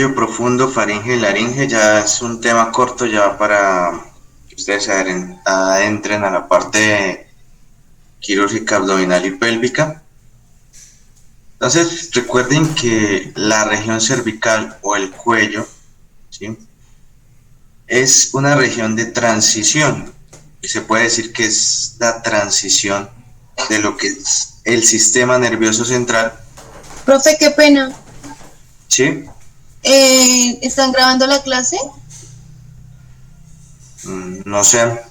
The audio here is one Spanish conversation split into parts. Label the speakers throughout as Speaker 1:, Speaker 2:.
Speaker 1: cuello profundo, faringe y laringe ya es un tema corto ya para que ustedes se adentren a la parte quirúrgica abdominal y pélvica. Entonces, recuerden que la región cervical o el cuello, ¿sí?, es una región de transición. Y se puede decir que es la transición de lo que es el sistema nervioso central.
Speaker 2: Profe, qué pena.
Speaker 1: ¿Sí?
Speaker 2: ¿Están grabando la clase?
Speaker 1: No sé.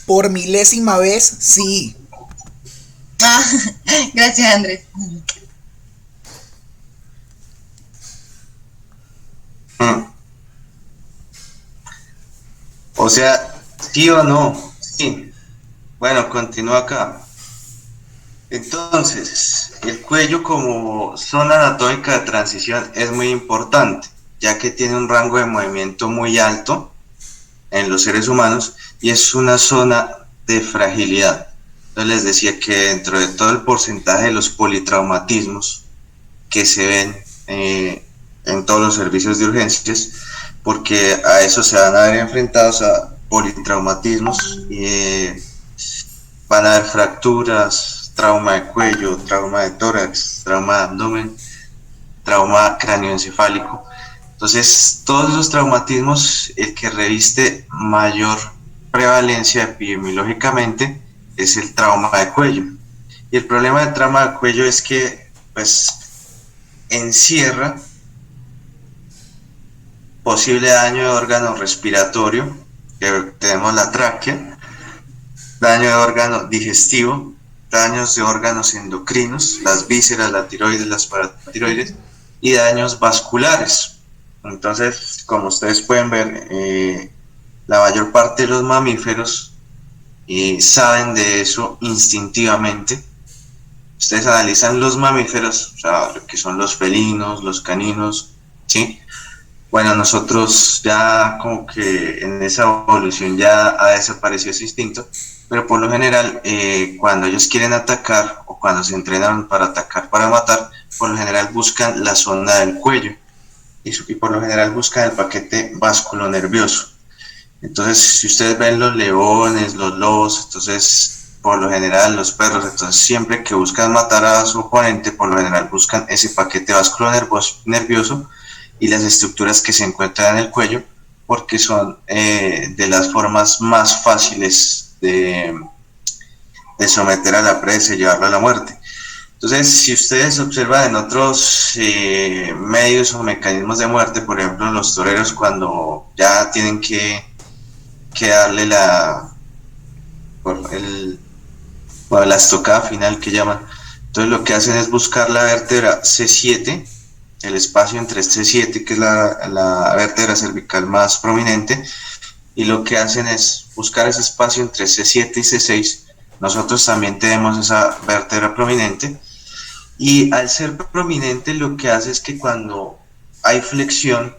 Speaker 3: Por milésima vez, sí.
Speaker 2: Ah, gracias, Andrés.
Speaker 1: O sea, ¿sí o no? Sí. Bueno, continúa acá. Entonces, el cuello como zona anatómica de transición es muy importante, ya que tiene un rango de movimiento muy alto en los seres humanos y es una zona de fragilidad. Entonces les decía que dentro de todo el porcentaje de los politraumatismos que se ven en todos los servicios de urgencias, porque a eso se van a ver enfrentados a politraumatismos, van a haber fracturas, trauma de cuello, trauma de tórax, trauma de abdomen, trauma cráneoencefálico. Entonces, todos esos traumatismos, el que reviste mayor prevalencia epidemiológicamente es el trauma de cuello. Y el problema del trauma de cuello es que, pues, encierra posible daño de órgano respiratorio, que tenemos la tráquea, daño de órgano digestivo, daños de órganos endocrinos, las vísceras, la tiroides, las paratiroides, y daños vasculares. Entonces, como ustedes pueden ver, la mayor parte de los mamíferos saben de eso instintivamente. Ustedes analizan los mamíferos, o sea, lo que son los felinos, los caninos, ¿sí? Bueno, nosotros ya como que en esa evolución ya ha desaparecido ese instinto, pero por lo general cuando ellos quieren atacar o cuando se entrenan para atacar, para matar, por lo general buscan la zona del cuello y por lo general buscan el paquete vasculonervioso. Entonces, si ustedes ven los leones, los lobos, entonces por lo general los perros, entonces siempre que buscan matar a su oponente, por lo general buscan ese paquete vasculonervioso y las estructuras que se encuentran en el cuello, porque son de las formas más fáciles de someter a la presa y llevarlo a la muerte. Entonces, si ustedes observan en otros medios o mecanismos de muerte, por ejemplo, los toreros cuando ya tienen que darle la estocada final que llaman, entonces lo que hacen es buscar la vértebra C7, el espacio entre C7, que es la vértebra cervical más prominente, y lo que hacen es buscar ese espacio entre C7 y C6. Nosotros también tenemos esa vértebra prominente, y al ser prominente lo que hace es que cuando hay flexión,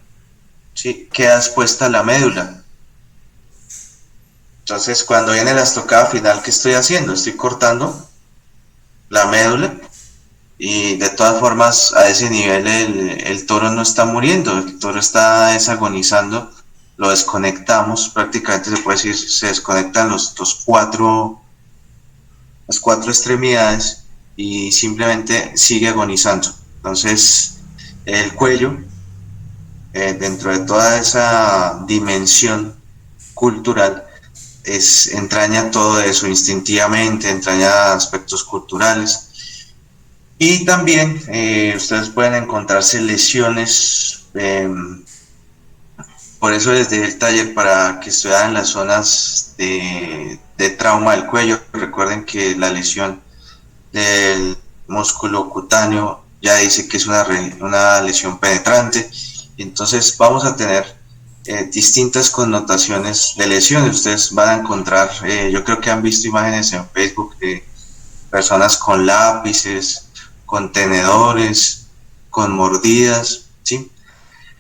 Speaker 1: ¿sí?, queda expuesta la médula. Entonces, cuando viene la estocada final, ¿qué estoy haciendo? Estoy cortando la médula y de todas formas a ese nivel el toro no está muriendo, el toro está desagonizando, lo desconectamos, prácticamente se puede decir, se desconectan las cuatro extremidades y simplemente sigue agonizando. Entonces, el cuello, dentro de toda esa dimensión cultural, entraña todo eso instintivamente, entraña aspectos culturales y también ustedes pueden encontrarse lesiones, por eso desde el taller para que estudiaran las zonas de trauma del cuello. Recuerden que la lesión del músculo cutáneo ya dice que es una lesión penetrante, entonces vamos a tener distintas connotaciones de lesiones. Ustedes van a encontrar, yo creo que han visto imágenes en Facebook de personas con lápices, con tenedores, con mordidas, ¿sí?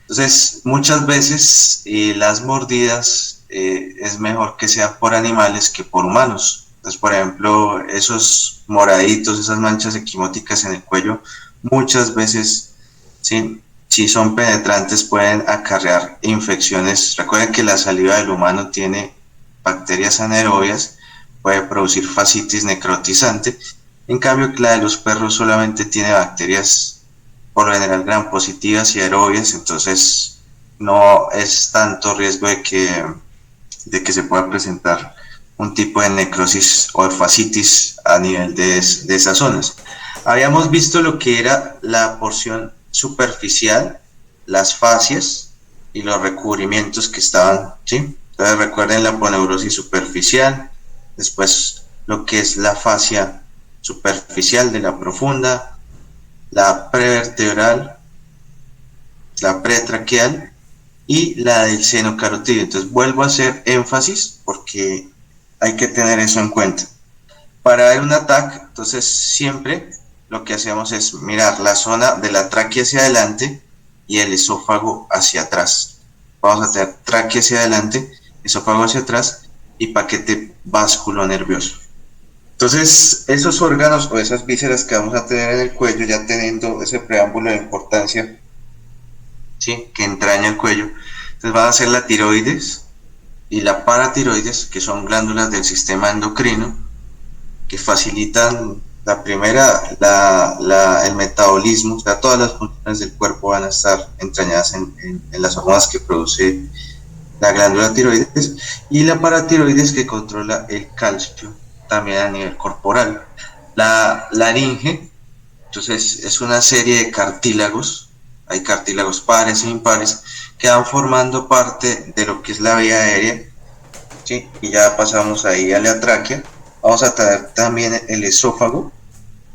Speaker 1: Entonces, muchas veces las mordidas es mejor que sean por animales que por humanos. Entonces, por ejemplo, esos moraditos, esas manchas equimóticas en el cuello, muchas veces, ¿sí?, si son penetrantes pueden acarrear infecciones. Recuerden que la saliva del humano tiene bacterias anaerobias, puede producir fascitis necrotizante. En cambio, la de los perros solamente tiene bacterias por lo general gram positivas y aerobias, entonces no es tanto riesgo de que se pueda presentar un tipo de necrosis o de fascitis a nivel de esas zonas. Habíamos visto lo que era la porción superficial, las fascias y los recubrimientos que estaban, ¿sí? Entonces recuerden la poneurosis superficial, después lo que es la fascia superficial de la profunda, la prevertebral, la pretraqueal y la del seno carotídeo. Entonces vuelvo a hacer énfasis porque hay que tener eso en cuenta. Para ver un ataque, entonces siempre lo que hacemos es mirar la zona de la tráquea hacia adelante y el esófago hacia atrás. Vamos a tener tráquea hacia adelante, esófago hacia atrás y paquete vasculo nervioso. Entonces, esos órganos o esas vísceras que vamos a tener en el cuello, ya teniendo ese preámbulo de importancia, ¿sí?, que entraña el cuello, entonces van a ser la tiroides y la paratiroides, que son glándulas del sistema endocrino, que facilitan la primera, el metabolismo. O sea, todas las funciones del cuerpo van a estar entrañadas en las hormonas que produce la glándula tiroides, y la paratiroides, que controla el calcio también a nivel corporal. La laringe, entonces, es una serie de cartílagos, hay cartílagos pares e impares, que van formando parte de lo que es la vía aérea, ¿sí? Y ya pasamos ahí a la tráquea. Vamos a tener también el esófago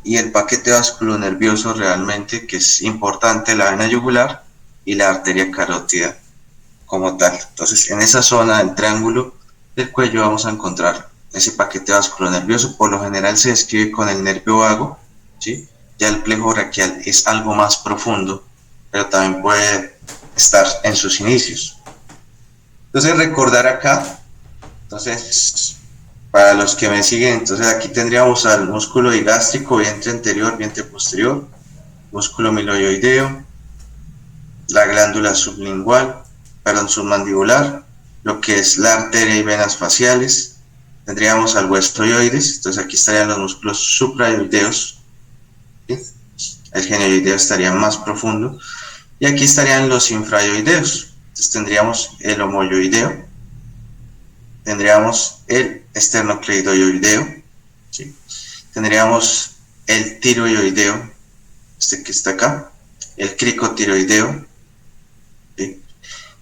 Speaker 1: y el paquete vasculonervioso realmente, que es importante, la vena yugular y la arteria carótida como tal. Entonces, en esa zona del triángulo del cuello vamos a encontrar ese paquete vasculonervioso. Por lo general se describe con el nervio vago, ¿sí? Ya el plejo braquial es algo más profundo, pero también puede estar en sus inicios. Entonces, recordar acá, entonces, para los que me siguen, entonces aquí tendríamos al músculo digástrico, vientre anterior, vientre posterior, músculo miloioideo, la glándula submandibular, lo que es la arteria y venas faciales. Tendríamos al hueso ioides, entonces aquí estarían los músculos supraioideos, ¿sí? El genioideo estaría más profundo, y aquí estarían los infraioideos. Entonces tendríamos el homoioideo, tendríamos el esternocleidoioideo, ¿sí? Tendríamos el tiroioideo, este que está acá, el cricotiroideo, ¿sí?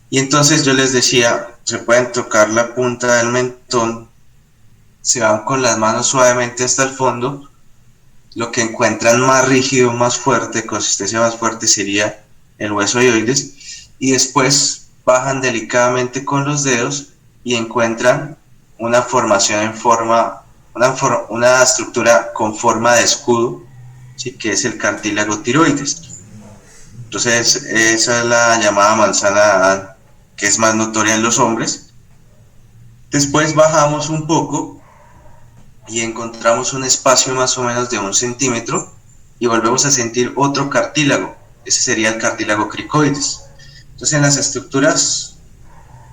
Speaker 1: Y entonces yo les decía, se pueden tocar la punta del mentón, se van con las manos suavemente hasta el fondo, lo que encuentran más rígido, más fuerte, consistencia más fuerte, sería el hueso ioides, y después bajan delicadamente con los dedos y encuentran una formación en forma, una estructura con forma de escudo, ¿sí?, que es el cartílago tiroides. Entonces, esa es la llamada manzana, que es más notoria en los hombres. Después bajamos un poco y encontramos un espacio más o menos de 1 centímetro y volvemos a sentir otro cartílago. Ese sería el cartílago cricoides. Entonces, en las estructuras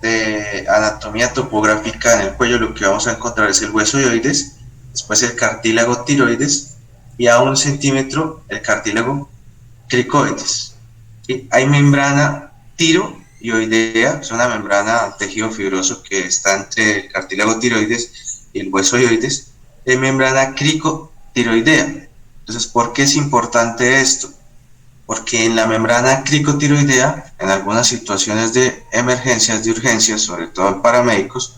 Speaker 1: de anatomía topográfica en el cuello, lo que vamos a encontrar es el hueso ioides, después el cartílago tiroides y a 1 centímetro el cartílago cricoides. ¿Sí? Hay membrana tiroioidea, es una membrana tejido fibroso que está entre el cartílago tiroides y el hueso ioides. Hay membrana cricotiroidea. Entonces, ¿por qué es importante esto? Porque en la membrana cricotiroidea, en algunas situaciones de emergencias, de urgencias, sobre todo en paramédicos,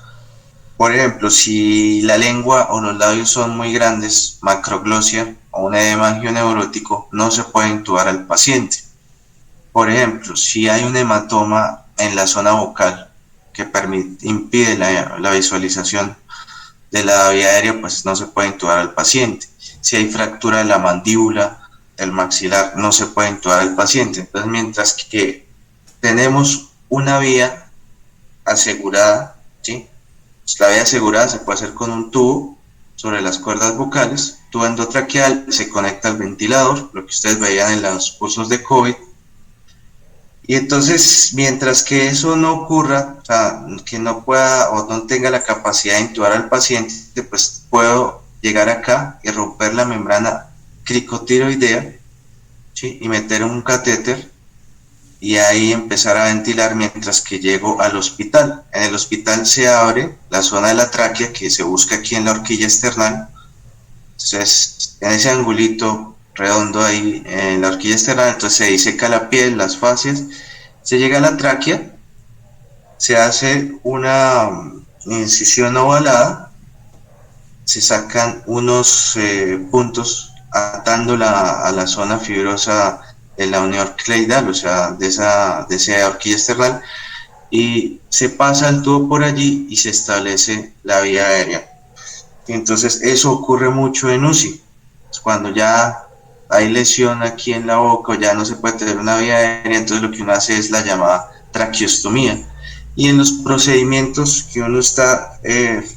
Speaker 1: por ejemplo, si la lengua o los labios son muy grandes, macroglosia o un edema angioneurótico, no se puede intubar al paciente. Por ejemplo, si hay un hematoma en la zona vocal que impide la visualización de la vía aérea, pues no se puede intubar al paciente. Si hay fractura de la mandíbula, del maxilar, no se puede intubar al paciente. Entonces, mientras que tenemos una vía asegurada, ¿sí? Pues la vía asegurada se puede hacer con un tubo sobre las cuerdas vocales, tubo endotraqueal, se conecta al ventilador, lo que ustedes veían en los cursos de COVID, Y entonces, mientras que eso no ocurra, o sea, que no pueda o no tenga la capacidad de intubar al paciente, pues puedo llegar acá y romper la membrana cricotiroidea, ¿sí? Y meter un catéter y ahí empezar a ventilar mientras que llego al hospital. En el hospital se abre la zona de la tráquea que se busca aquí en la horquilla external. Entonces, en ese angulito redondo ahí en la horquilla external, entonces se diseca la piel, las fascias, se llega a la tráquea, se hace una incisión ovalada, se sacan unos puntos atándola a la zona fibrosa de la unión cleidal, o sea, de esa horquilla external, y se pasa el tubo por allí y se establece la vía aérea. Entonces eso ocurre mucho en UCI, cuando ya hay lesión aquí en la boca o ya no se puede tener una vía aérea, entonces lo que uno hace es la llamada traqueostomía. Y en los procedimientos que uno está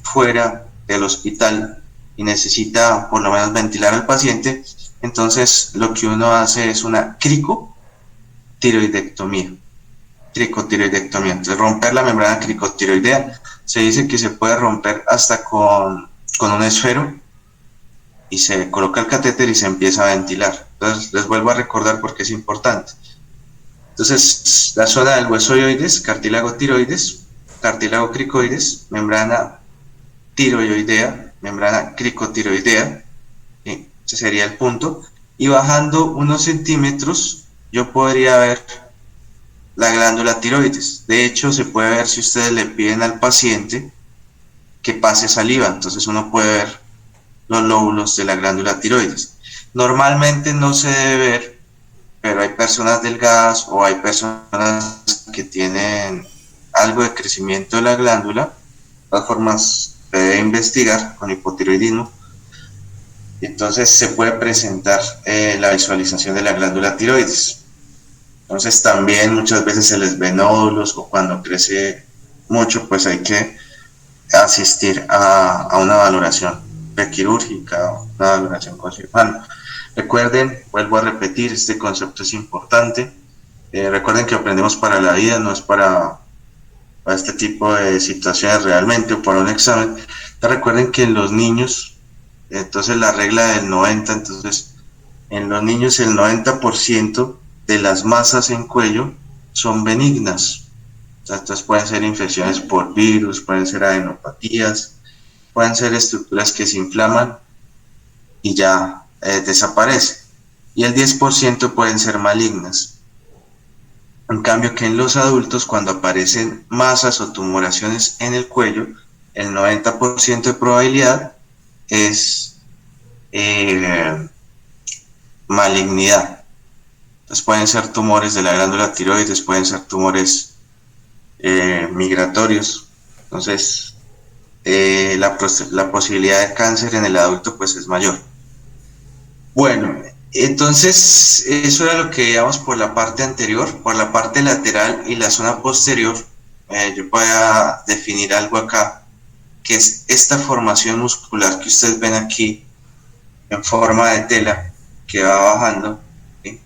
Speaker 1: fuera del hospital y necesita por lo menos ventilar al paciente, entonces lo que uno hace es una cricotiroidectomía. Entonces romper la membrana cricotiroidea, se dice que se puede romper hasta con un esfero y se coloca el catéter y se empieza a ventilar. Entonces les vuelvo a recordar porque es importante. Entonces la zona del hueso oioides, cartílago tiroides, cartílago cricoides, membrana tiroidea, membrana cricotiroidea, ¿sí? Ese sería el punto, y bajando unos centímetros yo podría ver la glándula tiroides. De hecho se puede ver si ustedes le piden al paciente que pase saliva, entonces uno puede ver los lóbulos de la glándula tiroides. Normalmente no se debe ver, pero hay personas delgadas o hay personas que tienen algo de crecimiento de la glándula. De todas formas, se debe investigar con hipotiroidismo. Entonces se puede presentar la visualización de la glándula tiroides. Entonces también muchas veces se les ve nódulos o cuando crece mucho, pues hay que asistir a una valoración prequirúrgica o una valoración con cirujano. Recuerden, vuelvo a repetir, este concepto es importante. Recuerden que aprendemos para la vida, no es para este tipo de situaciones realmente o para un examen. Recuerden que en los niños, entonces la regla del 90, entonces en los niños el 90% de las masas en cuello son benignas. Estas pueden ser infecciones por virus, pueden ser adenopatías, pueden ser estructuras que se inflaman y ya desaparecen. Y el 10% pueden ser malignas. En cambio que en los adultos, cuando aparecen masas o tumoraciones en el cuello, el 90% de probabilidad es malignidad. Entonces pueden ser tumores de la glándula tiroides, pueden ser tumores migratorios. Entonces la posibilidad de cáncer en el adulto pues es mayor. Bueno, entonces eso era lo que veíamos por la parte anterior. Por la parte lateral y la zona posterior, yo voy a definir algo acá, que es esta formación muscular que ustedes ven aquí en forma de tela que va bajando, ¿sí?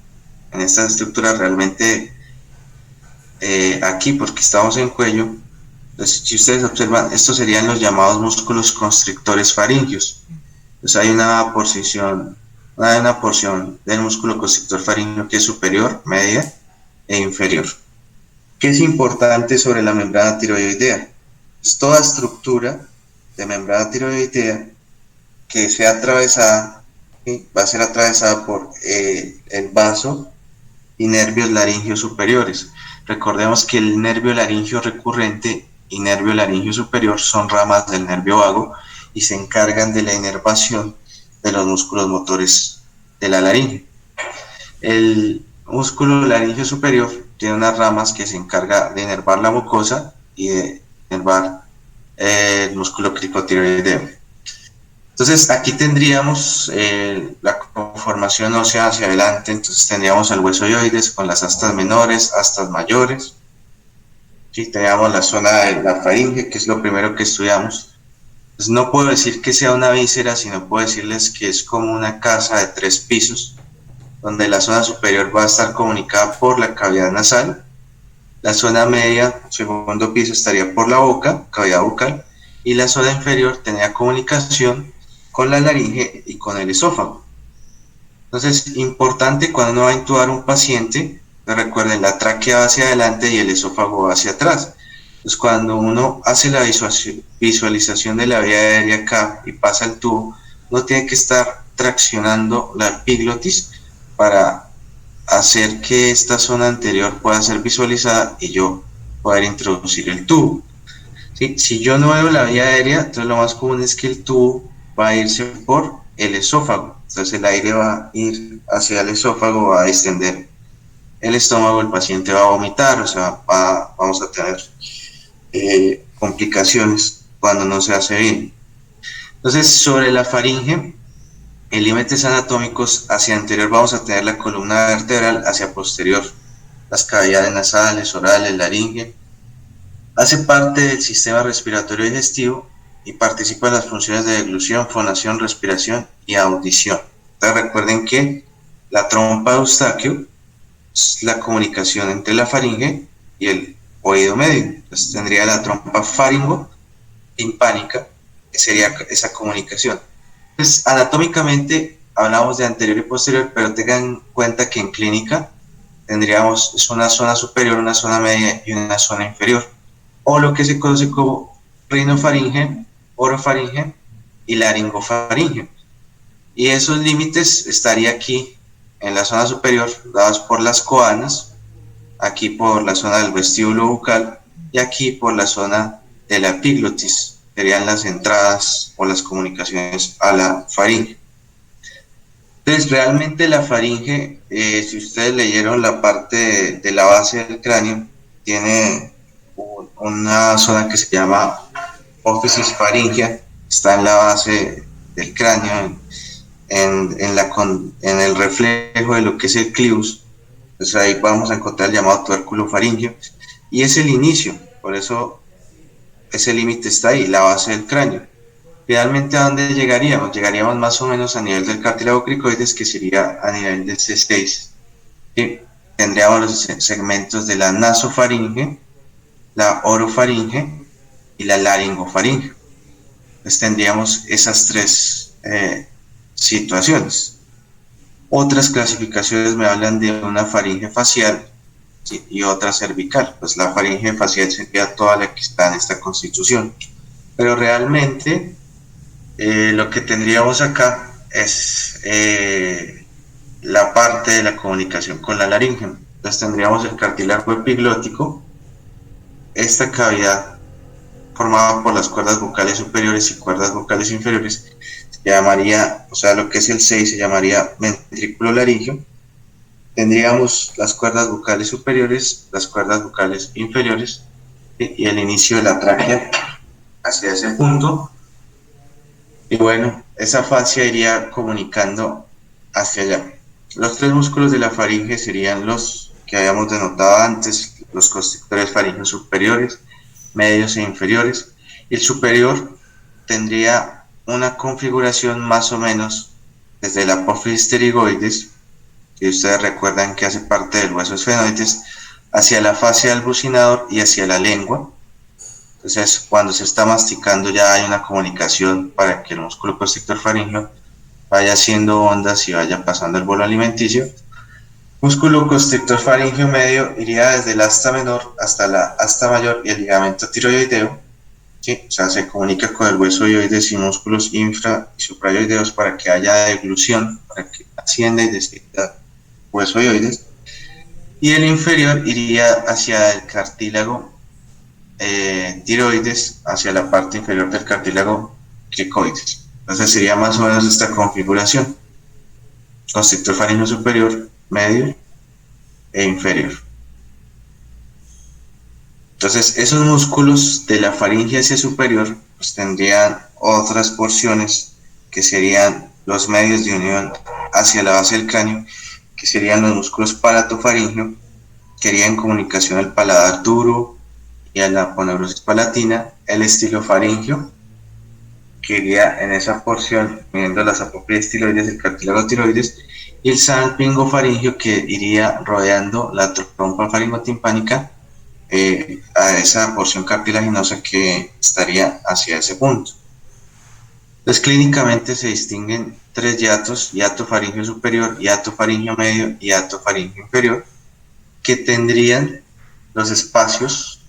Speaker 1: En estas estructuras realmente aquí, porque estamos en cuello. Entonces, si ustedes observan, estos serían los llamados músculos constrictores faringios. Entonces hay una porción del músculo constrictor faríngeo que es superior, media e inferior. ¿Qué es importante sobre la membrana tiroidea? Pues toda estructura de membrana tiroidea que sea atravesada, ¿sí? Va a ser atravesada por el vaso y nervios laringeos superiores. Recordemos que el nervio laringeo recurrente y nervio laringeo superior son ramas del nervio vago y se encargan de la inervación de los músculos motores de la laringe. El músculo laringeo superior tiene unas ramas que se encarga de inervar la mucosa y de inervar el músculo cricotiroideo. Entonces aquí tendríamos la conformación ósea hacia adelante. Entonces tendríamos al hueso oioides con las astas menores, astas mayores. Sí, teníamos la zona de la faringe, que es lo primero que estudiamos. Pues no puedo decir que sea una víscera, sino puedo decirles que es como una casa de 3 pisos, donde la zona superior va a estar comunicada por la cavidad nasal, La zona media, segundo piso, estaría por la boca, cavidad bucal, y la zona inferior tenía comunicación con la laringe y con el esófago. Entonces, importante cuando uno va a intubar un paciente, recuerden, la tráquea va hacia adelante y el esófago va hacia atrás. Entonces, cuando uno hace la visualización de la vía aérea acá y pasa el tubo, uno tiene que estar traccionando la epiglotis para hacer que esta zona anterior pueda ser visualizada y yo poder introducir el tubo. ¿Sí? Si yo no veo la vía aérea, entonces lo más común es que el tubo va a irse por el esófago. Entonces el aire va a ir hacia el esófago, va a extender el estómago, el paciente va a vomitar, o sea, vamos a tener complicaciones cuando no se hace bien. Entonces, sobre la faringe, en límites anatómicos, hacia anterior vamos a tener la columna vertebral, hacia posterior las cavidades nasales, orales, laringe. Hace parte del sistema respiratorio digestivo y participa en las funciones de deglución, fonación, respiración y audición. Entonces recuerden que la trompa de Eustaquio es la comunicación entre la faringe y el oído medio. Entonces tendría la trompa faringo-timpánica, que sería esa comunicación. Entonces, anatómicamente hablamos de anterior y posterior, pero tengan en cuenta que en clínica tendríamos una zona superior, una zona media y una zona inferior, o lo que se conoce como rinofaringe, orofaringe y laringofaringe. Y esos límites estaría aquí en la zona superior, dados por las coanas, aquí por la zona del vestíbulo bucal y aquí por la zona de la epiglotis, serían las entradas o las comunicaciones a la faringe. Entonces, realmente la faringe, si ustedes leyeron la parte de la base del cráneo, tiene una zona que se llama apófisis faringea, está en la base del cráneo, en el reflejo de lo que es el clivus. Entonces ahí vamos a encontrar el llamado tuérculo faríngeo, y es el inicio, por eso ese límite está ahí, la base del cráneo. Realmente, ¿a dónde llegaríamos? Llegaríamos más o menos a nivel del cartílago cricoides, que sería a nivel del C6. ¿Sí? Tendríamos los segmentos de la nasofaringe, la orofaringe y la laringofaringe. Entonces tendríamos esas tres situaciones. Otras clasificaciones me hablan de una faringe facial, ¿sí?, y otra cervical. Pues la faringe facial sería toda la que está en esta constitución. Pero realmente lo que tendríamos acá es la parte de la comunicación con la laringe. Entonces tendríamos el cartílago epiglótico, esta cavidad formada por las cuerdas vocales superiores y cuerdas vocales inferiores, se llamaría, o sea, lo que es el 6 se llamaría ventrículo laríngeo. Tendríamos las cuerdas vocales superiores, las cuerdas vocales inferiores, y el inicio de la tráquea hacia ese punto. Y bueno, esa fascia iría comunicando hacia allá. Los tres músculos de la faringe serían los que habíamos denotado antes, los constrictores faríngeos superiores, medios e inferiores. El superior tendría una configuración más o menos desde la apófisis pterigoides, que ustedes recuerdan que hace parte del hueso esfenoides, hacia la fascia del bucinador y hacia la lengua. Entonces, cuando se está masticando ya hay una comunicación para que el músculo constrictor faríngeo vaya haciendo ondas y vaya pasando el bolo alimenticio. Músculo constrictor faríngeo medio iría desde el asta menor hasta la asta mayor y el ligamento tiroideo, ¿sí? O sea, se comunica con el hueso oioides y músculos infra y suprayoideos para que haya deglución, para que ascienda y descienda hueso oioides. Y el inferior iría hacia el cartílago tiroides, hacia la parte inferior del cartílago cricoides. Entonces sería más o menos esta configuración: constrictor faríngeo superior, medio e inferior. Entonces esos músculos de la faringe hacia superior pues tendrían otras porciones que serían los medios de unión hacia la base del cráneo, que serían los músculos palatofaríngeo, que irían en comunicación al paladar duro y a la aponeurosis palatina, el estilofaríngeo, que iría en esa porción uniendo las apófisis tiroides, el cartílago tiroides, y el salpingofaríngeo, que iría rodeando la trompa faringotimpánica a esa porción cartilaginosa que estaría hacia ese punto. Entonces, clínicamente se distinguen tres hiatos: hiato faríngeo superior, hiato faríngeo medio y hiato faríngeo inferior, que tendrían los espacios,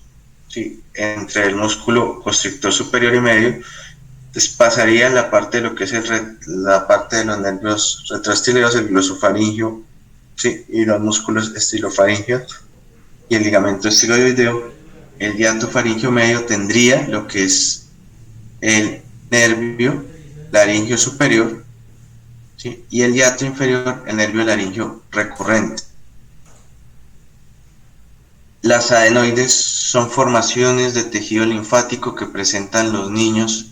Speaker 1: ¿sí?, entre el músculo constrictor superior y medio. Entonces pasaría la parte de lo que es la parte de los nervios retroestileos, el glosofaringio, ¿sí?, y los músculos estilofaringeos y el ligamento estiloideo. El hiato faríngeo medio tendría lo que es el nervio laringio superior, ¿sí?, y el hiato inferior, el nervio laringio recurrente. Las adenoides son formaciones de tejido linfático que presentan los niños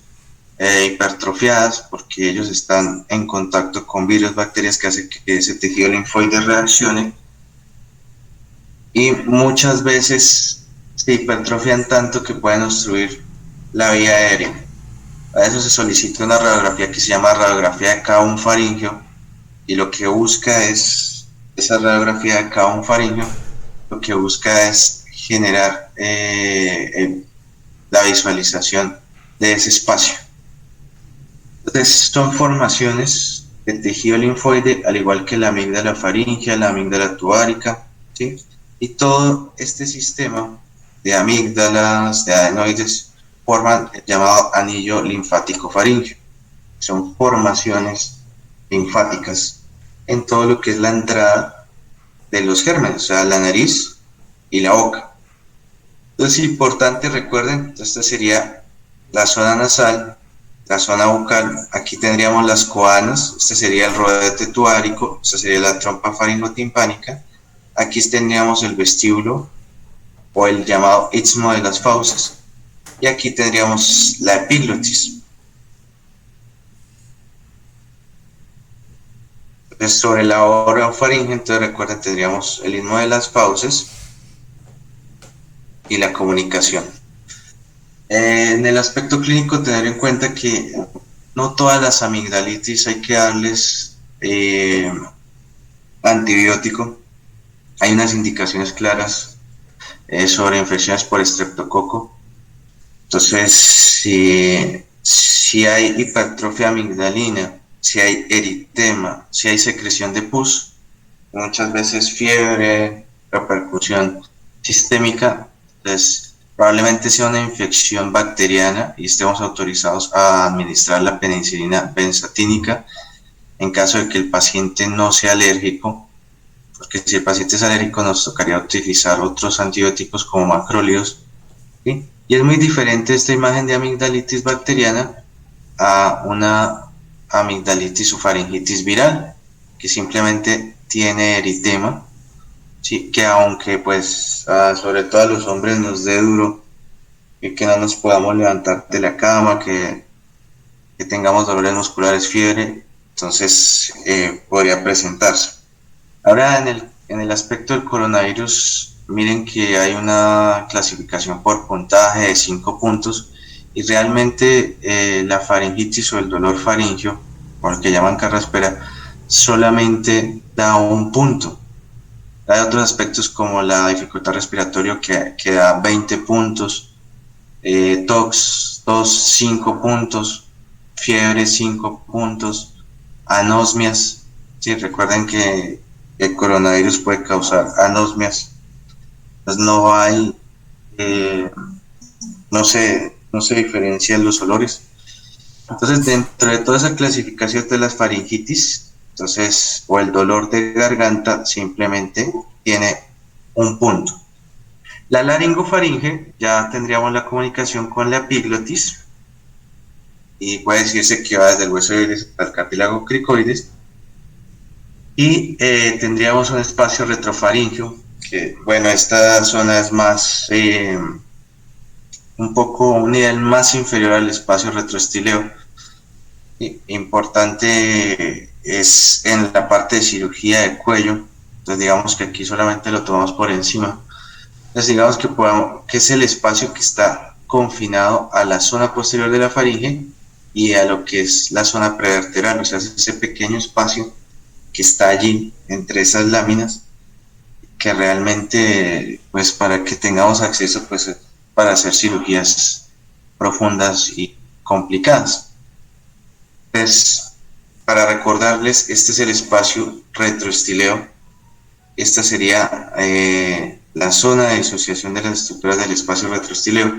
Speaker 1: hipertrofiadas, porque ellos están en contacto con virus, bacterias, que hacen que ese tejido linfoide reaccione, y muchas veces se hipertrofian tanto que pueden obstruir la vía aérea. A eso se solicita una radiografía que se llama radiografía de K1 faríngeo, y lo que busca es, esa radiografía de K1 faríngeo, lo que busca es generar la visualización de ese espacio. Entonces, son formaciones de tejido linfoide, al igual que la amígdala faríngea, la amígdala tubárica, ¿sí?, y todo este sistema de amígdalas, de adenoides, forman el llamado anillo linfático faríngeo. Son formaciones linfáticas en todo lo que es la entrada de los gérmenes, o sea, la nariz y la boca. Entonces, importante, recuerden, esta sería la zona nasal, la zona bucal. Aquí tendríamos las coanas, este sería el rodete tubárico, esta sería la trompa faringotimpánica. Aquí tendríamos el vestíbulo o el llamado istmo de las fauces, y aquí tendríamos la epiglotis. Entonces, sobre la orofaringe, entonces recuerden, tendríamos el istmo de las fauces y la comunicación. En el aspecto clínico, tener en cuenta que no todas las amigdalitis hay que darles antibiótico. Hay unas indicaciones claras sobre infecciones por estreptococo. Entonces, si hay hipertrofia amigdalina, si hay eritema, si hay secreción de pus, muchas veces fiebre, repercusión sistémica, entonces probablemente sea una infección bacteriana y estemos autorizados a administrar la penicilina benzatínica en caso de que el paciente no sea alérgico, porque si el paciente es alérgico nos tocaría utilizar otros antibióticos como macrólidos, ¿sí? Y es muy diferente esta imagen de amigdalitis bacteriana a una amigdalitis o faringitis viral, que simplemente tiene eritema, ¿sí?, que aunque pues sobre todo a los hombres nos dé duro y que no nos podamos levantar de la cama, que tengamos dolores musculares, fiebre, entonces podría presentarse. Ahora, en el aspecto del coronavirus, miren que hay una clasificación por puntaje de 5 puntos, y realmente la faringitis o el dolor faríngeo, o el que llaman carraspera, solamente da 1 punto. Hay otros aspectos como la dificultad respiratoria que da 20 puntos, tos 5 puntos, fiebre 5 puntos, anosmias. Sí, recuerden que el coronavirus puede causar anosmias. Entonces no hay, no se diferencian los olores. Entonces, dentro de toda esa clasificación de las faringitis, entonces, o el dolor de garganta, simplemente tiene 1 punto. La laringofaringe, ya tendríamos la comunicación con la epiglotis, y puede decirse que va desde el hueso iris hasta el cartílago cricoides, y tendríamos un espacio retrofaríngeo, que, bueno, esta zona es más, un nivel más inferior al espacio retroestileo. Importante es en la parte de cirugía de cuello. Entonces digamos que aquí solamente lo tomamos por encima. Entonces digamos que es el espacio que está confinado a la zona posterior de la faringe y a lo que es la zona prevertebral, o sea, ese pequeño espacio que está allí entre esas láminas. que realmente, pues para que tengamos acceso, pues para hacer cirugías profundas y complicadas. Entonces, para recordarles, este es el espacio retroestileo. Esta sería la zona de disociación de las estructuras del espacio retroestileo.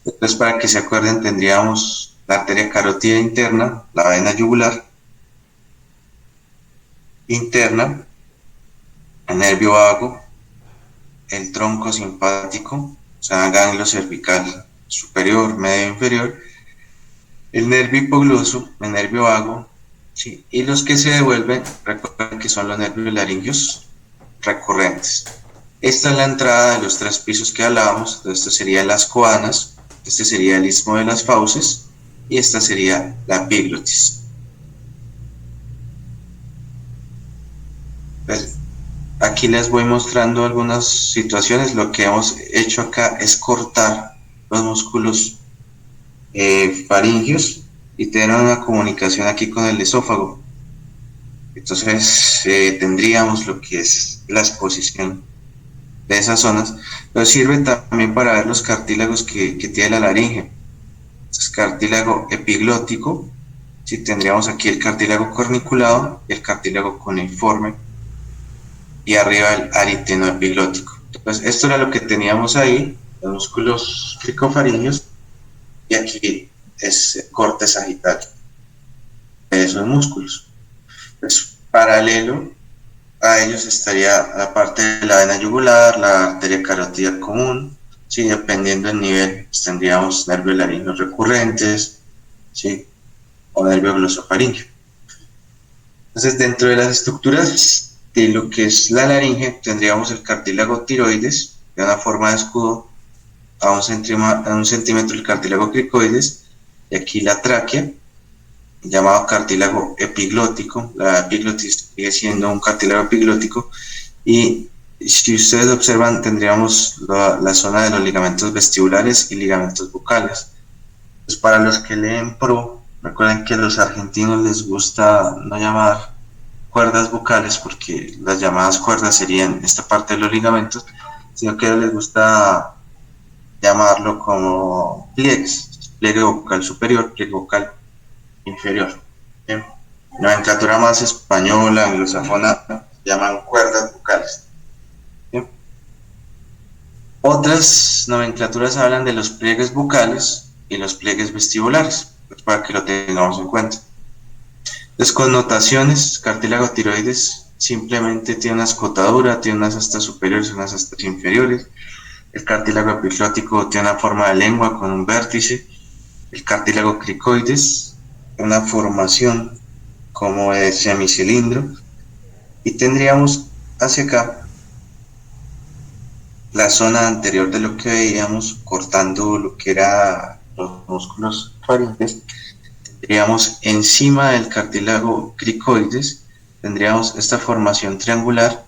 Speaker 1: Entonces, para que se acuerden, tendríamos la arteria carótida interna, la vena yugular interna, el nervio vago, el tronco simpático, o sea, ganglio cervical superior, medio, inferior, el nervio hipogloso, el nervio vago, ¿sí? Y los que se devuelven, recuerden que son los nervios laringios recurrentes. Esta es la entrada de los 3 pisos que hablábamos. Entonces, esto serían las coanas, este sería el istmo de las fauces y esta sería la epiglotis. Pues, aquí les voy mostrando algunas situaciones. Lo que hemos hecho acá es cortar los músculos faringios y tener una comunicación aquí con el esófago. Entonces tendríamos lo que es la exposición de esas zonas, pero sirve también para ver los cartílagos que tiene la laringe. Entonces, cartílago epiglótico, si tendríamos aquí el cartílago corniculado, el cartílago cuneiforme y arriba el ariteno epiglótico. Entonces, esto era lo que teníamos ahí, los músculos cricofaringios, y aquí es el corte sagital de esos músculos. Pues, paralelo a ellos estaría la parte de la vena yugular, la arteria carótida común, ¿sí? Dependiendo del nivel, pues tendríamos nervios laringeos recurrentes, ¿sí? O nervio glosofaringeo. Entonces, dentro de las estructuras de lo que es la laringe, tendríamos el cartílago tiroides, de una forma de escudo, a un centímetro el cartílago cricoides, y aquí la tráquea, llamado cartílago epiglótico. La epiglotis sigue siendo un cartílago epiglótico, y si ustedes observan, tendríamos la zona de los ligamentos vestibulares y ligamentos bucales. Pues para los que leen pro, recuerden que a los argentinos les gusta no llamar cuerdas bucales, porque las llamadas cuerdas serían esta parte de los ligamentos, sino que a ellos les gusta llamarlo como pliegues, pliegue vocal superior, pliegue vocal inferior. Bien. Nomenclatura más española, anglosajona, llaman cuerdas vocales. Bien. Otras nomenclaturas hablan de los pliegues bucales y los pliegues vestibulares, pues para que lo tengamos en cuenta. Las connotaciones, cartílago tiroides simplemente tiene una escotadura, tiene unas astas superiores y unas astas inferiores. El cartílago epiglótico tiene una forma de lengua con un vértice. El cartílago cricoides, una formación como de semicilindro, y tendríamos hacia acá la zona anterior de lo que veíamos, cortando lo que era los músculos faringes. Tendríamos encima del cartílago cricoides, tendríamos esta formación triangular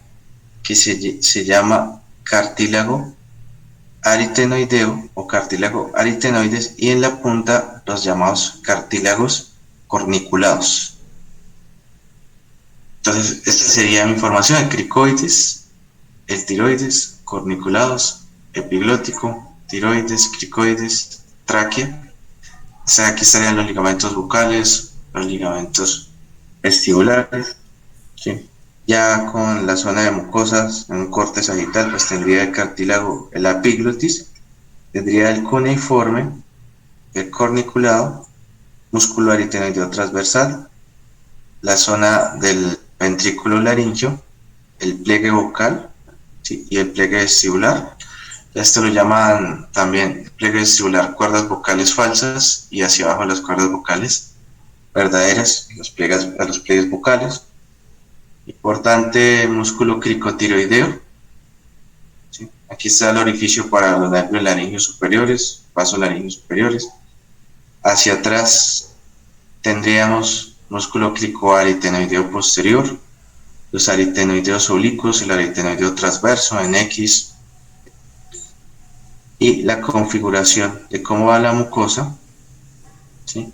Speaker 1: que se llama cartílago aritenoideo o cartílago aritenoides, y en la punta los llamados cartílagos corniculados. Entonces, esta sería mi información: el cricoides, el tiroides, corniculados, epiglótico, tiroides, cricoides, tráquea. O sea, aquí estarían los ligamentos bucales, los ligamentos vestibulares, ¿sí? Ya con la zona de mucosas, en un corte sagital, pues tendría el cartílago, el epiglotis, tendría el cuneiforme, el corniculado, músculo aritenoideo transversal, la zona del ventrículo laringio, el pliegue vocal, ¿sí? Y el pliegue vestibular. Esto lo llaman también pliegue vestibular, cuerdas vocales falsas, y hacia abajo las cuerdas vocales verdaderas, los pliegues vocales. Importante músculo cricotiroideo, ¿sí? Aquí está el orificio para los nervios laringeos superiores, vasos laringeos superiores. Hacia atrás tendríamos músculo cricoaritenoideo posterior, los aritenoideos oblicuos, el aritenoideo transverso en X, y la configuración de cómo va la mucosa, ¿sí?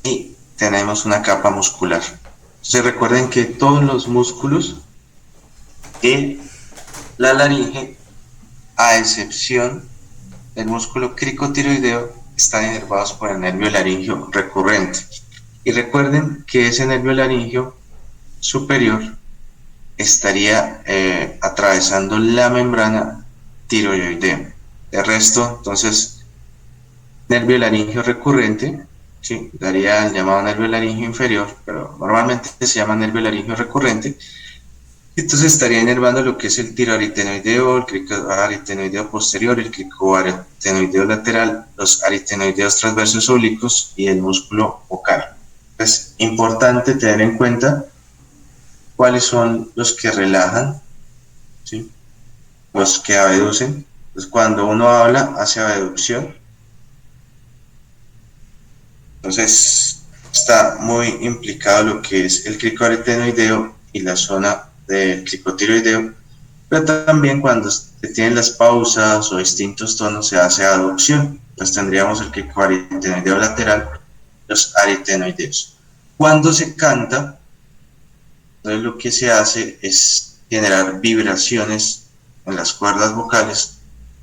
Speaker 1: Y tenemos una capa muscular. Entonces recuerden que todos los músculos que La laringe, a excepción del músculo cricotiroideo, están inervados por el nervio laringio recurrente. Y recuerden que ese nervio laringio superior estaría atravesando la membrana tiroidea. De resto, entonces, nervio laringio recurrente, ¿sí? Daría el llamado nervio laringio inferior, pero normalmente se llama nervio laringio recurrente. Entonces estaría inervando lo que es el tiroaritenoideo, el cricoaritenoideo posterior, el cricoaritenoideo lateral, los aritenoideos transversos oblicuos y el músculo vocal. Es importante tener en cuenta cuáles son los que relajan, ¿sí? Los que abducen. Pues cuando uno habla, hace abducción. Entonces está muy implicado lo que es el cricoaritenoideo y la zona del cricotiroideo, pero también cuando se tienen las pausas o distintos tonos se hace aducción. Entonces tendríamos el cricoaritenoideo lateral, los aritenoideos. Cuando se canta, entonces lo que se hace es generar vibraciones en las cuerdas vocales,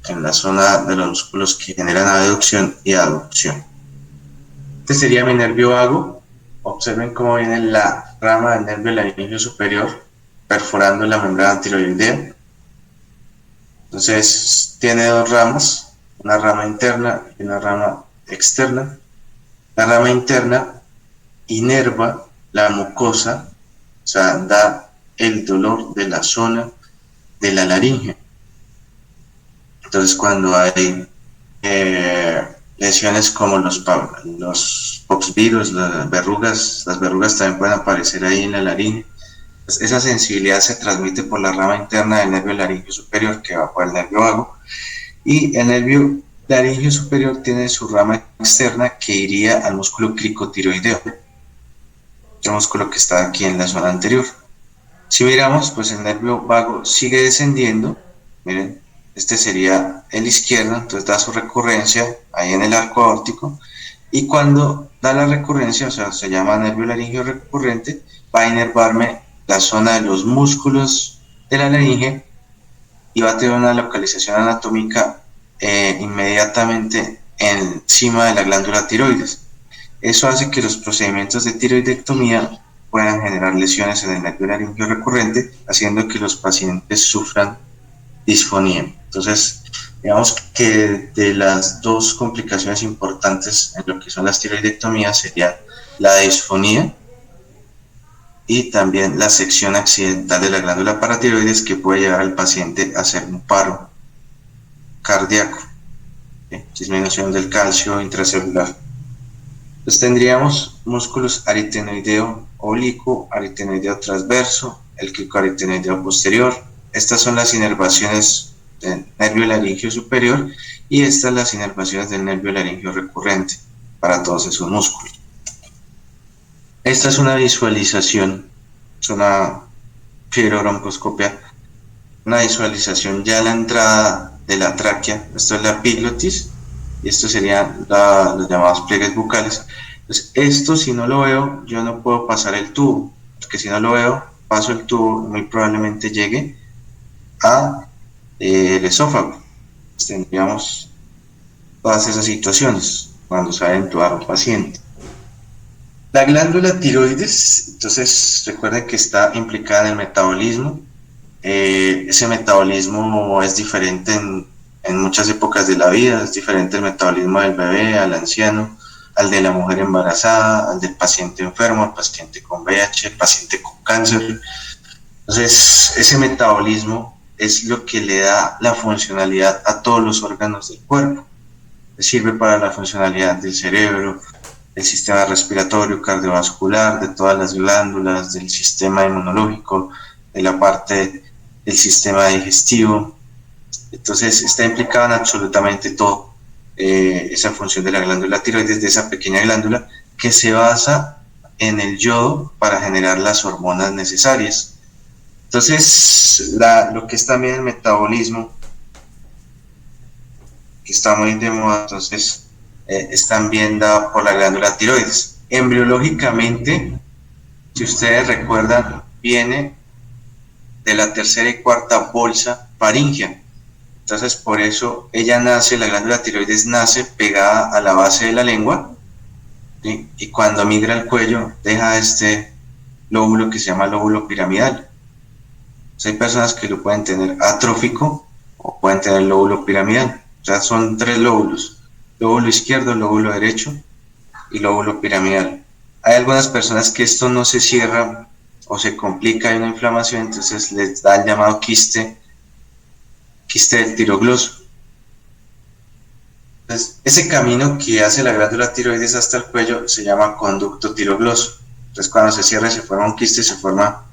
Speaker 1: en la zona de los músculos que generan abducción y aducción. Este sería mi nervio vago. Observen cómo viene la rama del nervio laringio superior perforando la membrana tiroidea. Entonces tiene dos ramas, una rama interna y una rama externa. La rama interna inerva la mucosa, o sea, da el dolor de la zona de la laringe. Entonces cuando hay lesiones como los poxvirus, las verrugas también pueden aparecer ahí en la laringe. Pues esa sensibilidad se transmite por la rama interna del nervio laringio superior, que va por el nervio vago, y el nervio laringio superior tiene su rama externa que iría al músculo cricotiroideo, el músculo que está aquí en la zona anterior. Si miramos, pues el nervio vago sigue descendiendo. Miren, este sería el izquierdo, entonces da su recurrencia ahí en el arco aórtico, y cuando da la recurrencia, o sea, se llama nervio laringio recurrente, va a inervarme la zona de los músculos de la laringe y va a tener una localización anatómica inmediatamente encima de la glándula tiroides. Eso hace que los procedimientos de tiroidectomía puedan generar lesiones en el nervio laringio recurrente, haciendo que los pacientes sufran disfonía. Entonces, digamos que de las dos complicaciones importantes en lo que son las tiroidectomías sería la disfonía y también la sección accidental de la glándula paratiroides, que puede llevar al paciente a hacer un paro cardíaco, disminución del calcio intracelular. Entonces tendríamos músculos aritenoideo oblicuo, aritenoideo transverso, el cricoaritenoideo posterior. Estas son las inervaciones del nervio laringio superior y estas las inervaciones del nervio laringio recurrente para todos esos músculos. Esta es una visualización, es una fibrobroncoscopia, una visualización ya a la entrada de la tráquea. Esto es la epiglotis y esto serían los llamados pliegues bucales. Entonces, esto si no lo veo, yo no puedo pasar el tubo, porque si no lo veo, paso el tubo, muy probablemente llegue a el esófago. Pues tendríamos todas esas situaciones cuando se va a entubar un paciente. La glándula tiroides, entonces recuerden que está implicada en el metabolismo. Ese metabolismo es diferente en muchas épocas de la vida, es diferente el metabolismo del bebé, al anciano, al de la mujer embarazada, al del paciente enfermo, al paciente con VIH, al paciente con cáncer. Entonces, ese metabolismo es lo que le da la funcionalidad a todos los órganos del cuerpo. Sirve para la funcionalidad del cerebro, del sistema respiratorio, cardiovascular, de todas las glándulas, del sistema inmunológico, de la parte del sistema digestivo. Entonces está implicado en absolutamente todo esa función de la glándula tiroides, de esa pequeña glándula que se basa en el yodo para generar las hormonas necesarias. Entonces lo que es también el metabolismo, que está muy de moda, entonces es también dado por la glándula tiroides. Embriológicamente, si ustedes recuerdan, viene de la tercera y cuarta bolsa faríngea. Entonces, por eso ella nace, la glándula tiroides nace pegada a la base de la lengua, ¿sí? Y cuando migra al cuello, deja este lóbulo que se llama lóbulo piramidal. Entonces, hay personas que lo pueden tener atrófico o pueden tener lóbulo piramidal. O sea, son 3 lóbulos: lóbulo izquierdo, lóbulo derecho y lóbulo piramidal. Hay algunas personas que esto no se cierra o se complica, hay una inflamación, entonces les da el llamado quiste del tirogloso. Entonces, ese camino que hace la glándula tiroides hasta el cuello se llama conducto tirogloso. Entonces, cuando se cierra y se forma un quiste, se forma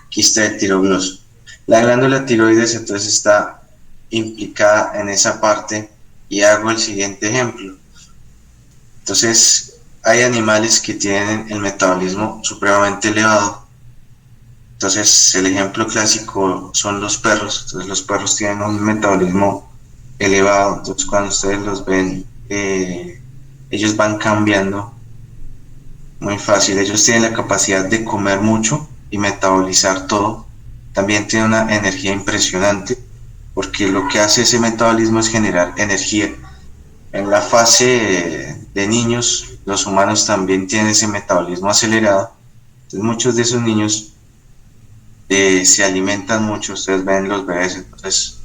Speaker 1: quiste del tirogloso. La glándula tiroides entonces está implicada en esa parte, y hago el siguiente ejemplo. Entonces, hay animales que tienen el metabolismo supremamente elevado. Entonces, el ejemplo clásico son los perros. Entonces, los perros tienen un metabolismo elevado. Entonces, cuando ustedes los ven, ellos van cambiando muy fácil. Ellos tienen la capacidad de comer mucho y metabolizar todo. También tienen una energía impresionante, porque lo que hace ese metabolismo es generar energía. En la fase de niños, los humanos también tienen ese metabolismo acelerado. Entonces, muchos de esos niños se alimentan mucho. Ustedes ven los bebés, entonces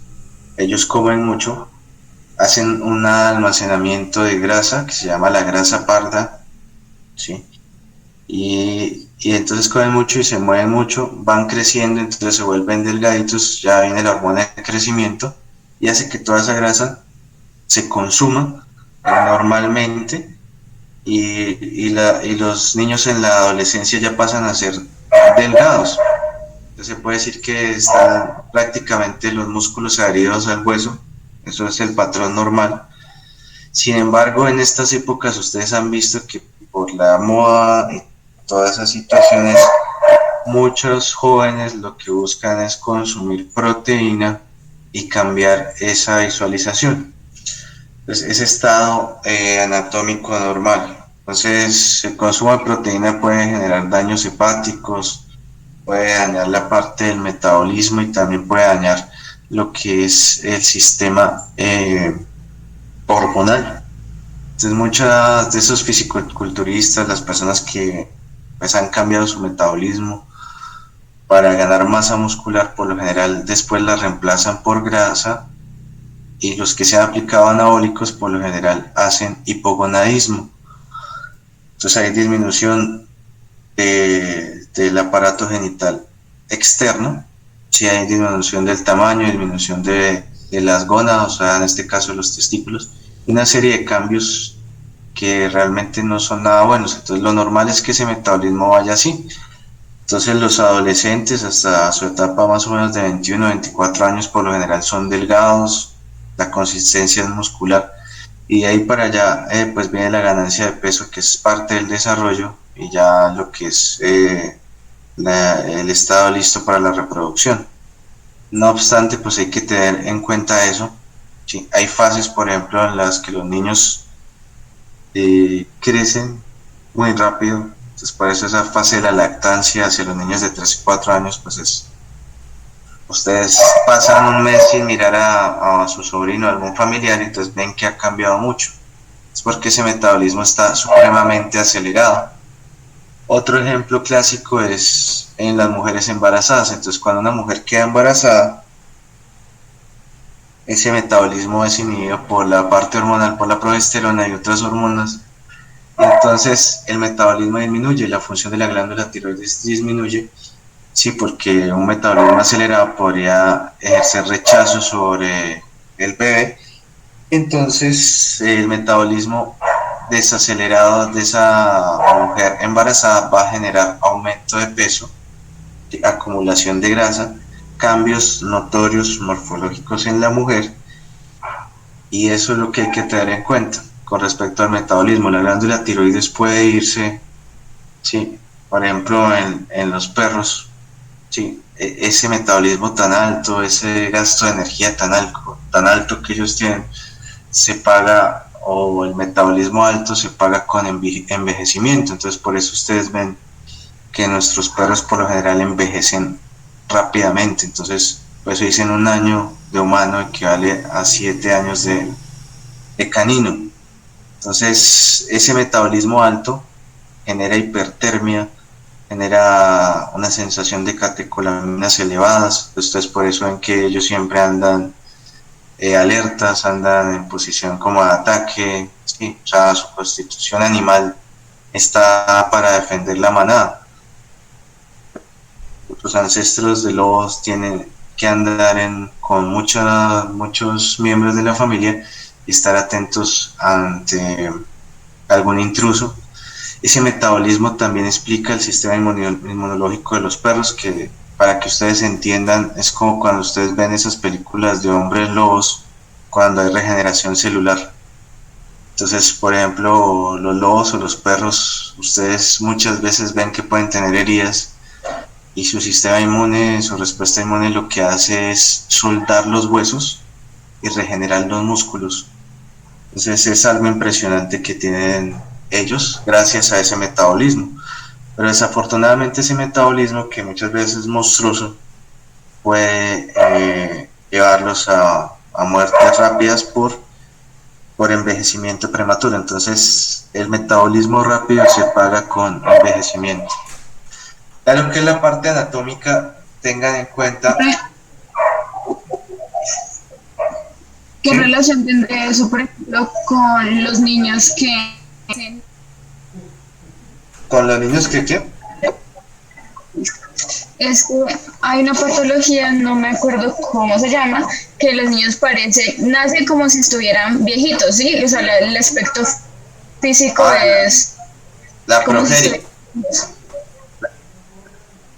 Speaker 1: ellos comen mucho, hacen un almacenamiento de grasa que se llama la grasa parda, ¿sí? Y entonces comen mucho y se mueven mucho, van creciendo, entonces se vuelven delgaditos, ya viene la hormona de crecimiento y hace que toda esa grasa se consuma normalmente, y los niños en la adolescencia ya pasan a ser delgados. Entonces se puede decir que están prácticamente los músculos adheridos al hueso. Eso es el patrón normal. Sin embargo, en estas épocas ustedes han visto que por la moda y todas esas situaciones, muchos jóvenes lo que buscan es consumir proteína y cambiar esa visualización. Entonces, ese estado anatómico normal. Entonces, el consumo de proteína puede generar daños hepáticos, puede dañar la parte del metabolismo y también puede dañar lo que es el sistema hormonal. Entonces, muchos de esos fisicoculturistas, las personas que pues han cambiado su metabolismo para ganar masa muscular, por lo general después la reemplazan por grasa, y los que se han aplicado anabólicos por lo general hacen hipogonadismo. Entonces hay disminución del aparato genital externo, sí, hay disminución del tamaño, disminución de las gónadas, o sea, en este caso los testículos, y una serie de cambios que realmente no son nada buenos. Entonces lo normal es que ese metabolismo vaya así. Entonces los adolescentes hasta su etapa más o menos de 21 o 24 años por lo general son delgados, la consistencia es muscular, y de ahí para allá pues viene la ganancia de peso, que es parte del desarrollo, y ya lo que es el estado listo para la reproducción. No obstante, pues hay que tener en cuenta eso, ¿sí? Hay fases, por ejemplo, en las que los niños crecen muy rápido. Entonces, por eso esa fase de la lactancia hacia los niños de 3 y 4 años, pues es, ustedes pasan un mes sin mirar a su sobrino o algún familiar, y entonces ven que ha cambiado mucho. Es porque ese metabolismo está supremamente acelerado. Otro ejemplo clásico es en las mujeres embarazadas. Entonces, cuando una mujer queda embarazada, ese metabolismo es inhibido por la parte hormonal, por la progesterona y otras hormonas. Entonces, el metabolismo disminuye, la función de la glándula tiroides disminuye. Sí, porque un metabolismo acelerado podría ejercer rechazo sobre el bebé. Entonces, el metabolismo desacelerado de esa mujer embarazada va a generar aumento de peso, acumulación de grasa, cambios notorios morfológicos en la mujer, y eso es lo que hay que tener en cuenta con respecto al metabolismo. La glándula tiroides puede irse, sí, por ejemplo, en los perros, sí, ese metabolismo tan alto, ese gasto de energía tan alto que ellos tienen, se paga, o el metabolismo alto se paga con envejecimiento. Entonces, por eso ustedes ven que nuestros perros por lo general envejecen rápidamente. Entonces, pues dicen un año de humano equivale a 7 años de canino. Entonces, ese metabolismo alto genera hipertermia, genera una sensación de catecolaminas elevadas. Entonces, por eso ven que ellos siempre andan alertas, andan en posición como de ataque, ¿sí? O sea, su constitución animal está para defender la manada. Los ancestros de lobos tienen que andar con muchos miembros de la familia y estar atentos ante algún intruso. Ese metabolismo también explica el sistema inmunológico de los perros, que para que ustedes entiendan es como cuando ustedes ven esas películas de hombres lobos cuando hay regeneración celular. Entonces, por ejemplo, los lobos o los perros, ustedes muchas veces ven que pueden tener heridas y su sistema inmune, su respuesta inmune lo que hace es soldar los huesos y regenerar los músculos. Entonces es algo impresionante que tienen ellos gracias a ese metabolismo. Pero desafortunadamente ese metabolismo, que muchas veces es monstruoso, puede llevarlos a muertes rápidas por envejecimiento prematuro. Entonces el metabolismo rápido se paga con envejecimiento. Claro que la parte anatómica, tengan en cuenta.
Speaker 4: ¿Qué relación tendría eso, por ejemplo, con los niños que...
Speaker 1: ¿Con los niños que qué?
Speaker 4: Es que hay una patología, no me acuerdo cómo se llama, que los niños nacen como si estuvieran viejitos, ¿sí? O sea, el aspecto físico es...
Speaker 1: La progeria.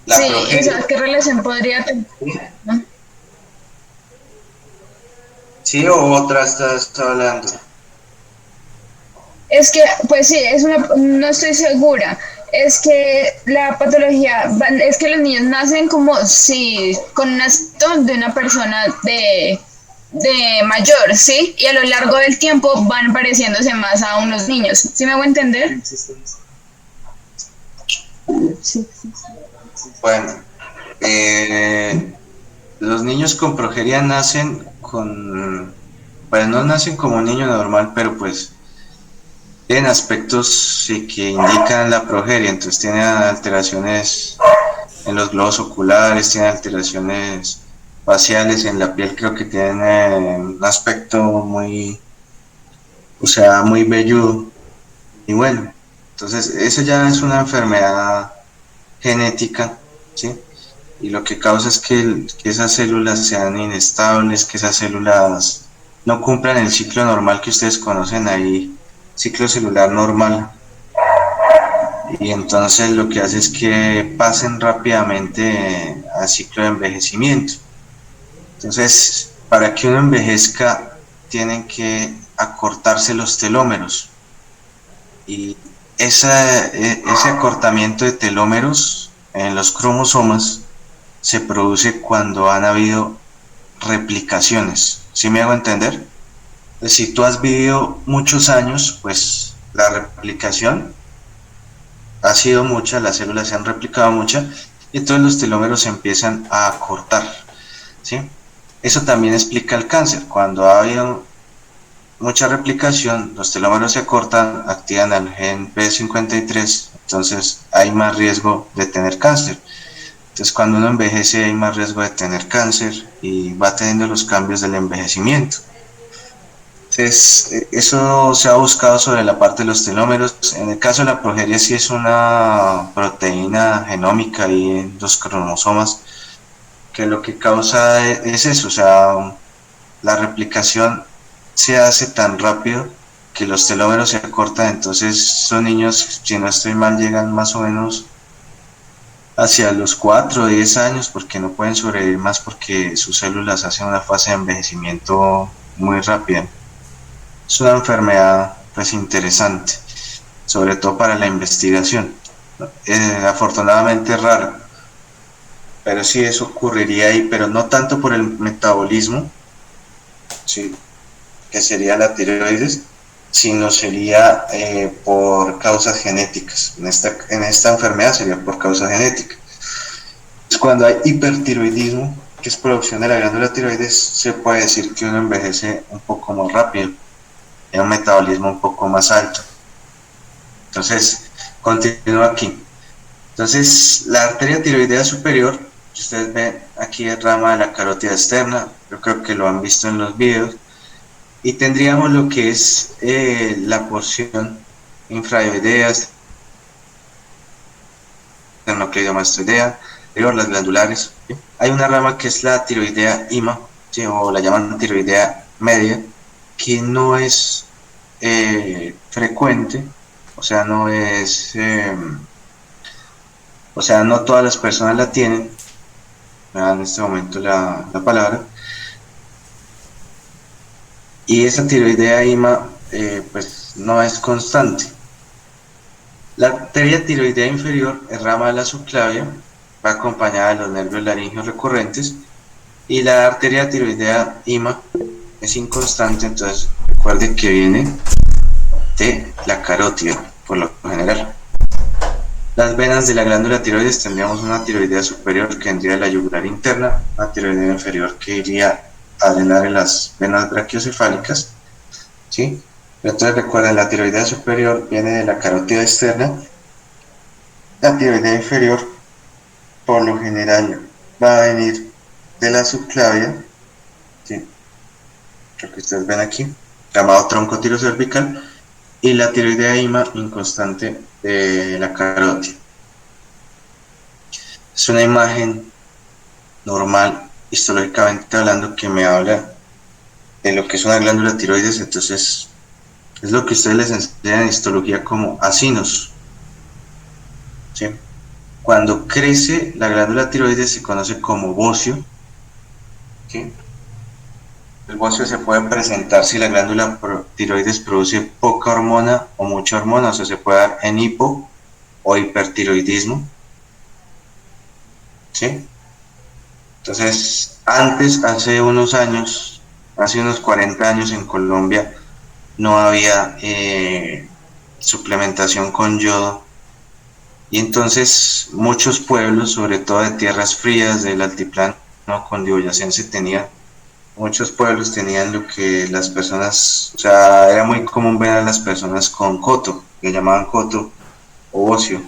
Speaker 4: Sí, esa, ¿qué relación podría tener? ¿No?
Speaker 1: Sí, o otra estás hablando.
Speaker 4: Es que, pues sí, no estoy segura. Es que la patología, es que los niños nacen como si, con un aspecto de una persona de mayor, ¿sí? Y a lo largo del tiempo van pareciéndose más a unos niños. ¿Sí me hago entender? Sí.
Speaker 1: Bueno, los niños con progeria pues no nacen como un niño normal, pero pues tienen aspectos sí, que indican la progeria. Entonces tienen alteraciones en los globos oculares, tienen alteraciones faciales, en la piel creo que tienen un aspecto muy velludo y bueno. Entonces eso ya es una enfermedad genética, ¿sí? Y lo que causa es que esas células sean inestables, que esas células no cumplan el ciclo normal que ustedes conocen ahí, ciclo celular normal, y entonces lo que hace es que pasen rápidamente al ciclo de envejecimiento. Entonces, para que uno envejezca, tienen que acortarse los telómeros, y ese acortamiento de telómeros en los cromosomas se produce cuando han habido replicaciones. ¿Sí me hago entender? Pues si tú has vivido muchos años, pues la replicación ha sido mucha, las células se han replicado mucho y entonces los telómeros se empiezan a acortar, ¿sí? Eso también explica el cáncer. Cuando ha habido mucha replicación, los telómeros se acortan, activan al gen P53, entonces hay más riesgo de tener cáncer. Entonces cuando uno envejece hay más riesgo de tener cáncer y va teniendo los cambios del envejecimiento. Entonces eso se ha buscado sobre la parte de los telómeros. En el caso de la progeria sí es una proteína genómica ahí en los cromosomas que lo que causa es eso, o sea, la replicación se hace tan rápido que los telómeros se acortan. Entonces son niños, si no estoy mal, llegan más o menos hacia los 4 o 10 años porque no pueden sobrevivir más porque sus células hacen una fase de envejecimiento muy rápida. Es una enfermedad pues interesante, sobre todo para la investigación. Afortunadamente es raro, pero sí eso ocurriría ahí, pero no tanto por el metabolismo, sí, que sería la tiroides, sino sería por causas genéticas. En esta enfermedad sería por causa genética. cuando hay hipertiroidismo, que es producción de la glándula tiroides, se puede decir que uno envejece un poco más rápido, tiene un metabolismo un poco más alto. Entonces, continúo aquí. Entonces, la arteria tiroidea superior, si ustedes ven aquí es rama de la carótida externa, yo creo que lo han visto en los videos, y tendríamos lo que es la porción infraoidea, esternocleidomastoidea, las glandulares. ¿Sí? Hay una rama que es la tiroidea IMA, ¿sí? O la llaman tiroidea media, que no es frecuente, o sea, no es, o sea, no todas las personas la tienen, me da en este momento la palabra, y esa tiroidea IMA pues no es constante. La arteria tiroidea inferior es rama de la subclavia, va acompañada de los nervios laringeos recurrentes, y la arteria tiroidea IMA es inconstante, entonces recuerden que viene de la carótida, por lo general. Las venas de la glándula tiroides tendríamos una tiroidea superior que vendría de la yugular interna, una tiroidea inferior que iría a drenar en las venas brachiocefálicas, ¿sí? Entonces recuerden, la tiroidea superior viene de la carótida externa, la tiroidea inferior por lo general va a venir de la subclavia, ¿sí? Lo que ustedes ven aquí, llamado tronco tirocervical, y la tiroidea IMA inconstante de la carótida. Es una imagen normal, histológicamente hablando, que me habla de lo que es una glándula tiroides. Entonces es lo que ustedes les enseñan en histología como acinos, ¿sí? Cuando crece la glándula tiroides se conoce como bocio, ¿sí? El bocio se puede presentar si la glándula tiroides produce poca hormona o mucha hormona, o sea, se puede dar en hipo o hipertiroidismo, ¿sí? Entonces, antes, hace unos años, hace unos 40 años en Colombia, no había suplementación con yodo, y entonces muchos pueblos, sobre todo de tierras frías del altiplano cundiboyacense, muchos pueblos tenían lo que las personas, o sea, era muy común ver a las personas con coto, que llamaban coto o bocio,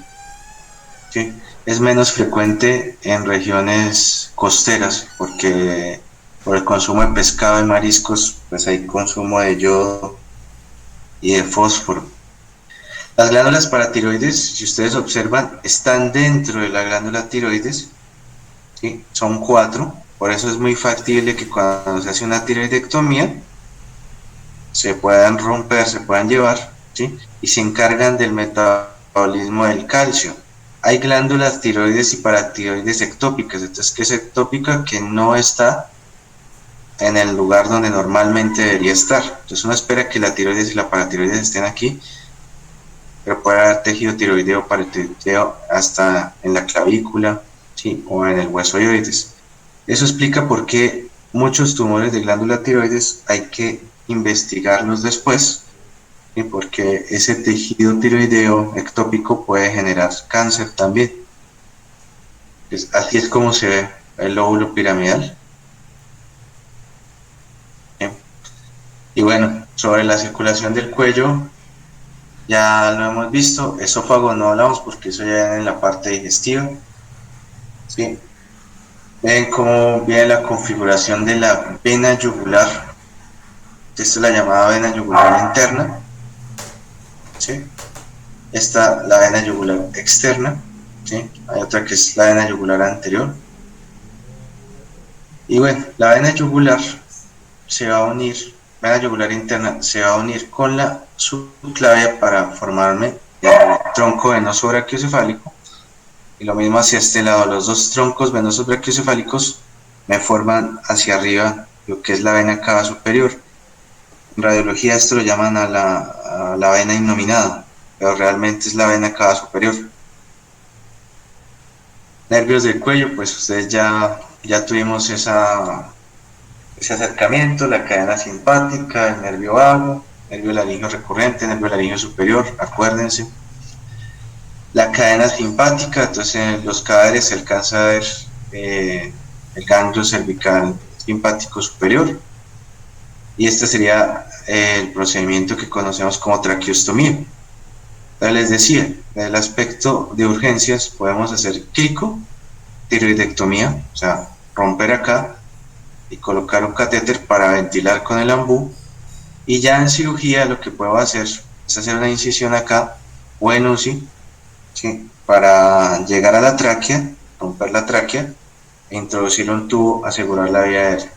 Speaker 1: ¿sí? Es menos frecuente en regiones costeras porque por el consumo de pescado y mariscos, pues hay consumo de yodo y de fósforo. Las glándulas paratiroides, si ustedes observan, están dentro de la glándula tiroides, ¿sí? Son 4, por eso es muy factible que cuando se hace una tiroidectomía se puedan romper, se puedan llevar, ¿sí? Y se encargan del metabolismo del calcio. Hay glándulas tiroides y paratiroides ectópicas. Entonces, ¿qué es ectópica? Que no está en el lugar donde normalmente debería estar. Entonces uno espera que la tiroides y la paratiroides estén aquí, pero puede haber tejido tiroideo o paratiroideo hasta en la clavícula, ¿sí? O en el hueso ioides. Eso explica por qué muchos tumores de glándula tiroides hay que investigarlos después, y porque ese tejido tiroideo ectópico puede generar cáncer también. Pues así es como se ve el lóbulo piramidal. Bien. Y bueno, sobre la circulación del cuello, ya lo hemos visto. Esófago no hablamos porque eso ya viene en la parte digestiva, ¿sí? Ven cómo viene la configuración de la vena yugular. Esta es la llamada vena yugular interna, ¿sí? Esta la vena yugular externa, ¿sí? Hay otra que es la vena yugular anterior. Y bueno, la vena yugular se va a unir, vena yugular interna se va a unir con la subclavia para formarme el tronco venoso brachiocefálico. Y lo mismo hacia este lado, los dos troncos venosos brachiocefálicos me forman hacia arriba lo que es la vena cava superior. En radiología esto lo llaman a la vena innominada, pero realmente es la vena cava superior. Nervios del cuello, pues ustedes ya tuvimos ese acercamiento, la cadena simpática, el nervio vago, nervio laringeo recurrente, nervio laringeo superior, acuérdense. La cadena simpática, entonces en los cadáveres se alcanza a ver el ganglio cervical simpático superior, y este sería el procedimiento que conocemos como traqueostomía. Entonces les decía, el aspecto de urgencias podemos hacer crico, tiroidectomía, o sea, romper acá y colocar un catéter para ventilar con el ambú, y ya en cirugía lo que puedo hacer es hacer una incisión acá o en UCI, ¿sí?, para llegar a la tráquea, romper la tráquea e introducir un tubo, asegurar la vía aérea.